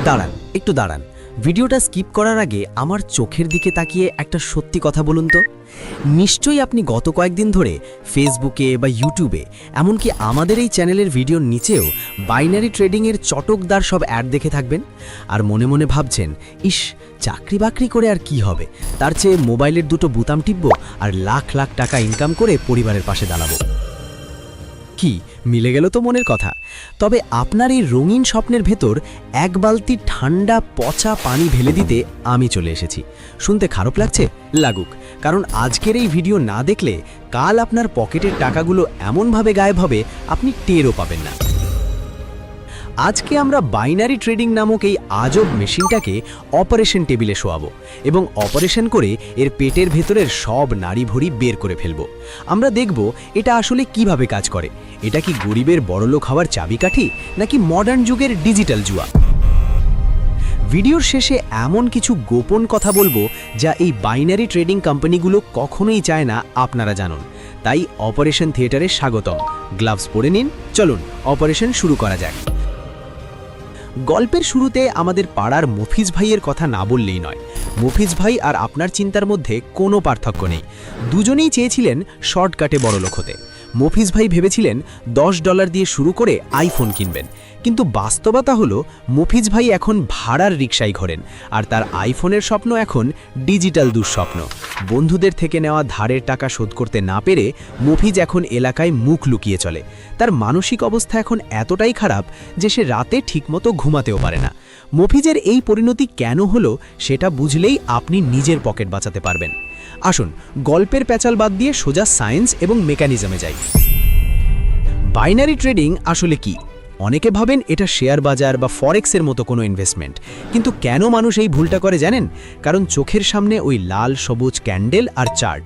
দাঁড়ান, একটু দাঁড়ান। ভিডিওটা স্কিপ করার আগে আমার চোখের দিকে তাকিয়ে একটা সত্যি কথা বলুন তো। নিশ্চয়ই আপনি গত কয়েকদিন ধরে ফেসবুকে বা ইউটিউবে, এমনকি আমাদের এই চ্যানেলের ভিডিওর নিচেও বাইনারি ট্রেডিংয়ের চটকদার সব অ্যাড দেখে থাকবেন। আর মনে মনে ভাবছেন, ইস, চাকরি বাকরি করে আর কি হবে, তার চেয়ে মোবাইলের দুটো বোতাম টিপব আর লাখ লাখ টাকা ইনকাম করে পরিবারের পাশে দাঁড়াবো। কি মিলে গেল তো মনের কথা। তবে আপনার এই রঙিন স্বপ্নের ভেতর এক বালতি ঠান্ডা পচা পানি ঢেলে দিতে আমি চলে এসেছি। শুনতে খারাপ লাগছে? লাগুক, কারণ আজকের এই ভিডিও না দেখলে কাল আপনার পকেটের টাকাগুলো এমনভাবে গায়েব হবে আপনি টেরও পাবেন না। আজকে আমরা বাইনারি ট্রেডিং নামক এই আজব মেশিনটাকে অপারেশন টেবিলে শোয়াবো এবং অপারেশন করে এর পেটের ভেতরের সব নাড়িভুড়ি বের করে ফেলব। আমরা দেখব এটা আসলে কিভাবে কাজ করে। এটা কি গরিবের বড়লোক হওয়ার চাবিকাঠি, নাকি মডার্ন যুগের ডিজিটাল জুয়া? ভিডিওর শেষে এমন কিছু গোপন কথা বলবো যা এই বাইনারি ট্রেডিং কোম্পানিগুলো কখনোই চায় না আপনারা জানুন। তাই অপারেশন থিয়েটারে স্বাগতম। গ্লাভস পরে নিন, চলুন অপারেশন শুরু করা যাক। গল্পের শুরুতে আমাদের পাড়ার মফিজ ভাইয়ের কথা না বললেই নয়। মফিজ ভাই আর আপনার চিন্তার মধ্যে কোনো পার্থক্য নেই। দুজনেই চেয়েছিলেন শর্টকাটে বড়লোক হতে। মফিজ ভাই ভেবেছিলেন $10 দিয়ে শুরু করে আইফোন কিনবেন, কিন্তু বাস্তবতা হলো মফিজ ভাই এখন ভাড়ার রিকশায় ঘোরেন, আর তার আইফোনের স্বপ্ন এখন ডিজিটাল দুঃস্বপ্ন। বন্ধুদের থেকে নেওয়া ধারের টাকা শোধ করতে না পেরে মফিজ এখন এলাকায় মুখ লুকিয়ে চলে। তার মানসিক অবস্থা এখন এতটাই খারাপ যে সে রাতে ঠিকমতো ঘুমাতেও পারে না। মফিজের এই পরিণতি কেন হলো সেটা বুঝলেই আপনি নিজের পকেট বাঁচাতে পারবেন। আসুন গল্পের প্যাচাল বাদ দিয়ে সোজা সায়েন্স এবং মেকানিজমে যাই। বাইনারি ট্রেডিং আসলে কি? অনেকে ভাবেন এটা শেয়ার বাজার বা ফরেক্সের মতো কোনো ইনভেস্টমেন্ট, কিন্তু কেন মানুষ এই ভুলটা করে জানেন? কারণ চোখের সামনে ওই লাল সবুজ ক্যান্ডেল আর চার্ট,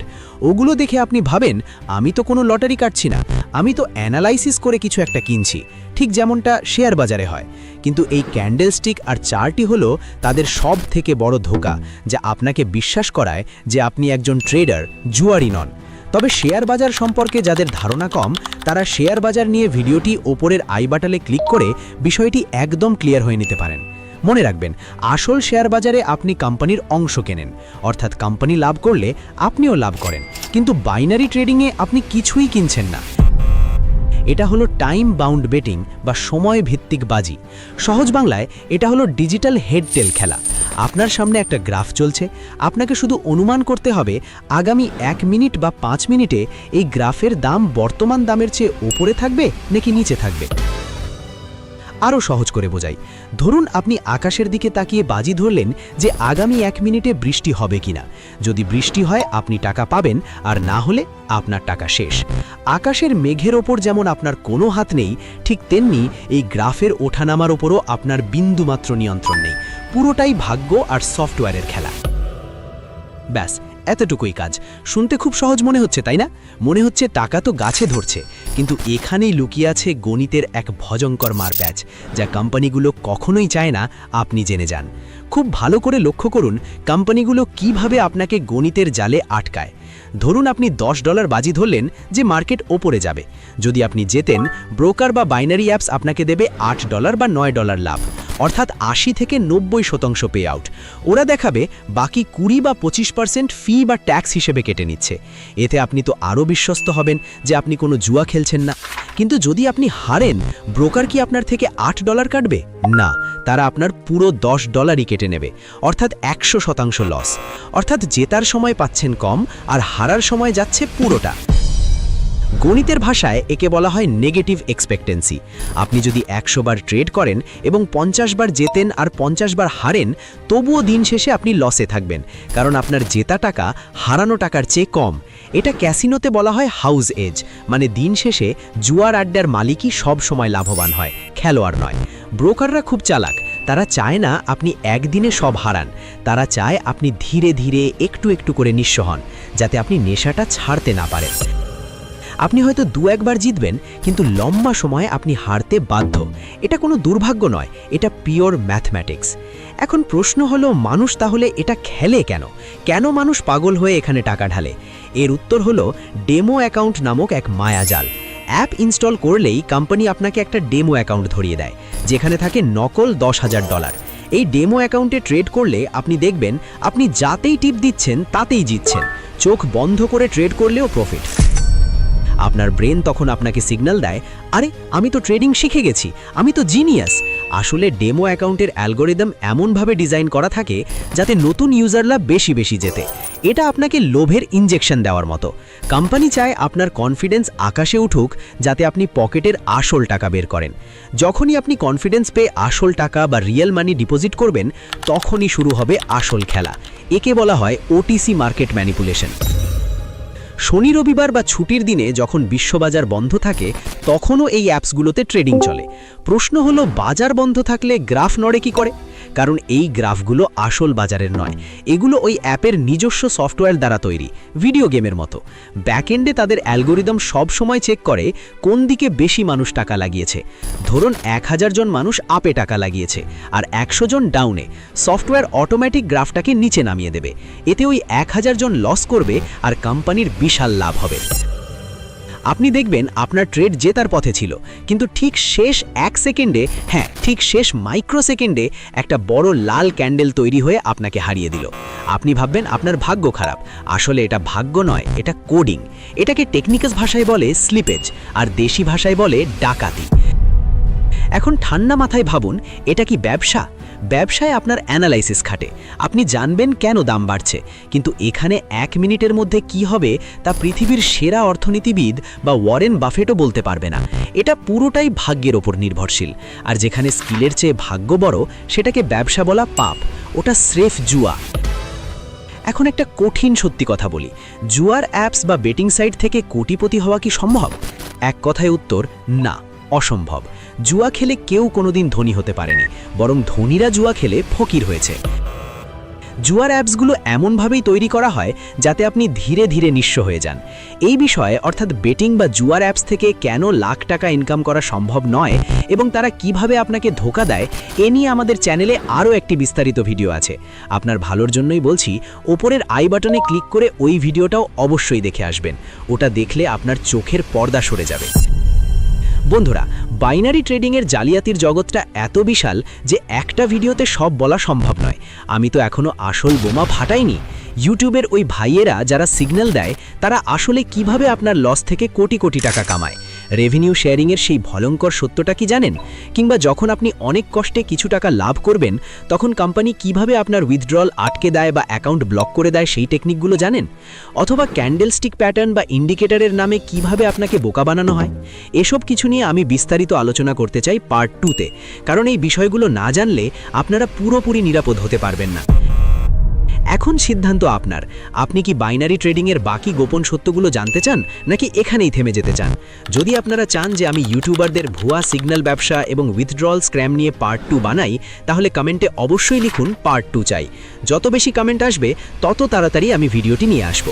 ওগুলো দেখে আপনি ভাবেন আমি তো কোনো লটারি কাটছি না, আমি তো অ্যানালাইসিস করে কিছু একটা কিনছি, ঠিক যেমনটা শেয়ার বাজারে হয়। কিন্তু এই ক্যান্ডেল স্টিক আর চার্টই হলো তাদের সব থেকে বড় ধোঁকা, যা আপনাকে বিশ্বাস করায় যে আপনি একজন ট্রেডার, জুয়ারি নন। তবে শেয়ার বাজার সম্পর্কে যাদের ধারণা কম, তারা শেয়ার বাজার নিয়ে ভিডিওটি ওপরের আই বাটনে ক্লিক করে বিষয়টি একদম ক্লিয়ার হয়ে নিতে পারেন। মনে রাখবেন, আসল শেয়ার বাজারে আপনি কোম্পানির অংশ কেনেন, অর্থাৎ কোম্পানি লাভ করলে আপনিও লাভ করেন, কিন্তু বাইনারি ট্রেডিংয়ে আপনি কিছুই কিনছেন না। এটা হলো টাইম বাউন্ড বেটিং বা সময় ভিত্তিক বাজি। সহজ বাংলায় এটা হলো ডিজিটাল হেডটেল খেলা। আপনার সামনে একটা গ্রাফ চলছে, আপনাকে শুধু অনুমান করতে হবে আগামী 1 মিনিট বা 5 মিনিটে এই গ্রাফের দাম বর্তমান দামের চেয়ে ওপরে থাকবে নাকি নিচে থাকবে। আরও সহজ করে বোঝাই, ধরুন আপনি আকাশের দিকে তাকিয়ে বাজি ধরলেন যে আগামী 1 মিনিটে বৃষ্টি হবে কিনা। যদি বৃষ্টি হয় আপনি টাকা পাবেন, আর না হলে আপনার টাকা শেষ। আকাশের মেঘের ওপর যেমন আপনার কোনো হাত নেই, ঠিক তেমনি এই গ্রাফের ওঠানামার ওপরও আপনার বিন্দুমাত্র নিয়ন্ত্রণ নেই। পুরোটাই ভাগ্য আর সফটওয়্যারের খেলা। ব্যাস, এতটুকুই কাজ। শুনতে খুব সহজ মনে হচ্ছে, তাই না? মনে হচ্ছে টাকা তো গাছে ধরছে, কিন্তু এখানেই লুকিয়ে আছে গণিতের এক ভয়ঙ্কর মারপ্যাচ, যা কোম্পানিগুলো কখনোই চায় না আপনি জেনে যান। খুব ভালো করে লক্ষ্য করুন কোম্পানিগুলো কিভাবে আপনাকে গণিতের জালে আটকায়। ধরুন আপনি $10 বাজি ধরলেন যে মার্কেট ওপরে যাবে। যদি আপনি জেতেন, ব্রোকার বা বাইনারি অ্যাপস আপনাকে দেবে $8 বা $9 লাভ, অর্থাৎ 80 থেকে 90% পে আউট। ওরা দেখাবে বাকি 20 বা 25% ফি বা ট্যাক্স হিসেবে কেটে নিচ্ছে। এতে আপনি তো আরও বিশ্বস্ত হবেন যে আপনি কোনো জুয়া খেলছেন না। কিন্তু যদি আপনি হারেন, ব্রোকার কি আপনার থেকে $8 কাটবে? না, তারা আপনার পুরো $10ই কেটে নেবে, অর্থাৎ 100% লস। অর্থাৎ জেতার সময় পাচ্ছেন কম আর হারার সময় যাচ্ছে পুরোটা। গণিতের ভাষায় একে বলা হয় নেগেটিভ এক্সপেক্টেন্সি। আপনি যদি 100 বার ট্রেড করেন এবং 50 বার জেতেন আর 50 বার হারেন, তবুও দিন শেষে আপনি লসে থাকবেন, কারণ আপনার জেতা টাকা হারানো টাকার চেয়ে কম। এটা ক্যাসিনোতে বলা হয় হাউস এজ, মানে দিন শেষে জুয়ার আড্ডার মালিকই সব সময় লাভবান হয়, খেলোয়াড় নয়। ব্রোকাররা খুব চালাক, তারা চায় না আপনি একদিনে সব হারান, তারা চায় আপনি ধীরে ধীরে একটু একটু করে নিঃস্ব হন, যাতে আপনি নেশাটা ছাড়তে না পারেন। আপনি হয়তো 2-1 বার জিতবেন, কিন্তু লম্বা সময়ে আপনি হারতে বাধ্য। এটা কোনো দুর্ভাগ্য নয়, এটা পিওর ম্যাথমেটিক্স। এখন প্রশ্ন হলো, মানুষ তাহলে এটা খেলে কেন? কেন মানুষ পাগল হয়ে এখানে টাকা ঢালে? এর উত্তর হলো ডেমো অ্যাকাউন্ট নামক এক মায়াজাল। অ্যাপ ইনস্টল করলেই কোম্পানি আপনাকে একটা ডেমো অ্যাকাউন্ট ধরিয়ে দেয়, যেখানে থাকে নকল $10,000। এই ডেমো অ্যাকাউন্টে ট্রেড করলে আপনি দেখবেন আপনি যাতেই টিপ দিচ্ছেন তাতেই জিতছেন, চোখ বন্ধ করে ট্রেড করলেও প্রফিট। আপনার ব্রেন তখন আপনাকে সিগন্যাল দেয়, আরে আমি তো ট্রেডিং শিখে গেছি, আমি তো জিনিয়াস। আসলে ডেমো অ্যাকাউন্টের অ্যালগোরিদম এমনভাবে ডিজাইন করা থাকে যাতে নতুন ইউজাররা বেশি বেশি জেতে। এটা আপনাকে লোভের ইনজেকশন দেওয়ার মতো। কোম্পানি চায় আপনার কনফিডেন্স আকাশে উঠুক যাতে আপনি পকেটের আসল টাকা বের করেন। যখনই আপনি কনফিডেন্স পেয়ে আসল টাকা বা রিয়েল মানি ডিপোজিট করবেন, তখনই শুরু হবে আসল খেলা। একে বলা হয় ওটিসি মার্কেট ম্যানিপুলেশন। শনি রবিবার বা ছুটির দিনে যখন বিশ্ববাজার বন্ধ থাকে, তখনও এই অ্যাপসগুলোতে ট্রেডিং চলে। প্রশ্ন হলো, বাজার বন্ধ থাকলে গ্রাফ নড়ে কি করে? কারণ এই গ্রাফগুলো আসল বাজারের নয়, এগুলো ওই অ্যাপের নিজস্ব সফটওয়্যার দ্বারা তৈরি, ভিডিও গেমের মতো। ব্যাকএন্ডে তাদের অ্যালগোরিদম সব সময় চেক করে কোন দিকে বেশি মানুষ টাকা লাগিয়েছে। ধরুন 1000 জন মানুষ আপে টাকা লাগিয়েছে আর 100 জন ডাউনে, সফটওয়্যার অটোমেটিক গ্রাফটাকে নিচে নামিয়ে দেবে। এতে ওই 1000 জন লস করবে আর কোম্পানির বিশাল লাভ হবে। আপনি দেখবেন আপনার ট্রেড জেতার পথে ছিল, কিন্তু ঠিক শেষ 1 সেকেন্ডে, হ্যাঁ ঠিক শেষ মাইক্রো সেকেন্ডে একটা বড় লাল ক্যান্ডেল তৈরি হয়ে আপনাকে হারিয়ে দিল। আপনি ভাববেন আপনার ভাগ্য খারাপ। আসলে এটা ভাগ্য নয়, এটা কোডিং। এটাকে টেকনিক্যাল ভাষায় বলে স্লিপেজ, আর দেশি ভাষায় বলে ডাকাতি। এখন ঠান্ডা মাথায় ভাবুন, এটা কি ব্যবসা? ব্যবসায় আপনার অ্যানালাইসিস খাটে, আপনি জানবেন কেন দাম বাড়ছে, কিন্তু এখানে 1 মিনিটের মধ্যে কি হবে তা পৃথিবীর সেরা অর্থনীতিবিদ বা ওয়ারেন বাফেটও বলতে পারবে না। এটা পুরোটাই ভাগ্যের ওপর নির্ভরশীল। আর যেখানে স্কিলের চেয়ে ভাগ্য বড়, সেটাকে ব্যবসা বলা পাপ, ওটা স্রেফ জুয়া। এখন একটা কঠিন সত্যি কথা বলি, জুয়ার অ্যাপস বা বেটিং সাইট থেকে কোটিপতি হওয়া কি সম্ভব? এক কথায় উত্তর, না, অসম্ভব। জুয়া খেলে কেউ কোনোদিন ধনী হতে পারেনি, বরং ধনীরা জুয়া খেলে ফকির হয়েছে। জুয়ার অ্যাপসগুলো এমনভাবেই তৈরি করা হয় যাতে আপনি ধীরে ধীরে নিঃস্ব হয়ে যান। এই বিষয়ে অর্থাৎ বেটিং বা জুয়ার অ্যাপস থেকে কেন লাখ টাকা ইনকাম করা সম্ভব নয় এবং তারা কিভাবে আপনাকে ধোঁকা দেয়, এ নিয়ে আমাদের চ্যানেলে আরও একটি বিস্তারিত ভিডিও আছে। আপনার ভালোর জন্যই বলছি, ওপরের আই বাটনে ক্লিক করে ওই ভিডিওটাও অবশ্যই দেখে আসবেন। ওটা দেখলে আপনার চোখের পর্দা সরে যাবে। বন্ধুরা, বাইনারি ট্রেডিংয়ের জালিয়াতির জগৎটা এত বিশাল যে একটা ভিডিওতে সব বলা সম্ভব নয়। আমি তো এখনও আসল বোমা ফাটাইনি। ইউটিউবের ওই ভাইয়েরা যারা সিগন্যাল দেয়, তারা আসলে কিভাবে আপনার লস থেকে কোটি কোটি টাকা কামায়। রেভিনিউ শেয়ারিংয়ের সেই ভয়ঙ্কর সত্যটা কি জানেন? কিংবা যখন আপনি অনেক কষ্টে কিছু টাকা লাভ করবেন, তখন কোম্পানি কিভাবে আপনার উইথড্রল আটকে দেয় বা অ্যাকাউন্ট ব্লক করে দেয়, সেই টেকনিকগুলো জানেন? অথবা ক্যান্ডেলস্টিক প্যাটার্ন বা ইন্ডিকেটরের নামে কিভাবে আপনাকে বোকা বানানো হয়? এসব কিছু নিয়ে আমি বিস্তারিত আলোচনা করতে চাই পার্ট 2-তে, কারণ এই বিষয়গুলো না জানলে আপনারা পুরোপুরি নিরাপদ হতে পারবেন না। এখন সিদ্ধান্ত আপনার। আপনি কি বাইনারি ট্রেডিংয়ের বাকি গোপন সত্যগুলো জানতে চান, নাকি এখানেই থেমে যেতে চান? যদি আপনারা চান যে আমি ইউটিউবারদের ভুয়া সিগন্যাল ব্যবসা এবং উইথড্রল স্ক্র্যাম নিয়ে পার্ট 2 বানাই, তাহলে কমেন্টে অবশ্যই লিখুন পার্ট 2 চাই। যত বেশি কমেন্ট আসবে, তত তাড়াতাড়ি আমি ভিডিওটি নিয়ে আসব।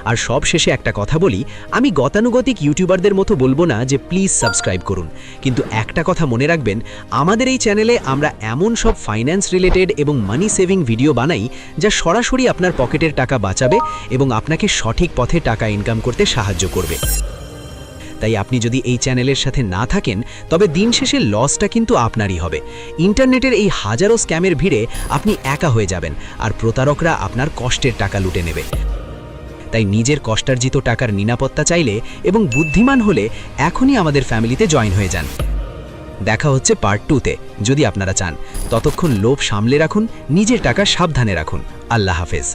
আর সব শেষে একটা কথা বলি, আমি গতানুগতিক ইউটিউবারদের মতো বলবো না যে প্লিজ সাবস্ক্রাইব করুন, কিন্তু একটা কথা মনে রাখবেন, আমাদের এই চ্যানেলে আমরা এমন সব ফাইন্যান্স রিলেটেড এবং মানি সেভিং ভিডিও বানাই যা সরাসরি আপনার পকেটের টাকা বাঁচাবে এবং আপনাকে সঠিক পথে টাকা ইনকাম করতে সাহায্য করবে। তাই আপনি যদি এই চ্যানেলের সাথে না থাকেন, তবে দিন শেষে লসটা কিন্তু আপনারই হবে। ইন্টারনেটের এই হাজারো স্ক্যামের ভিড়ে আপনি একা হয়ে যাবেন, আর প্রতারকরা আপনার কষ্টের টাকা লুটে নেবে। তাই নিজের কষ্টার্জিত টাকার নিরাপত্তা চাইলে এবং বুদ্ধিমান হলে এখনই আমাদের ফ্যামিলিতে জয়েন হয়ে যান। দেখা হচ্ছে পার্ট 2-তে, যদি আপনারা চান। ততক্ষণ লোভ সামলে রাখুন, নিজের টাকা সাবধানে রাখুন। আল্লাহ হাফেজ।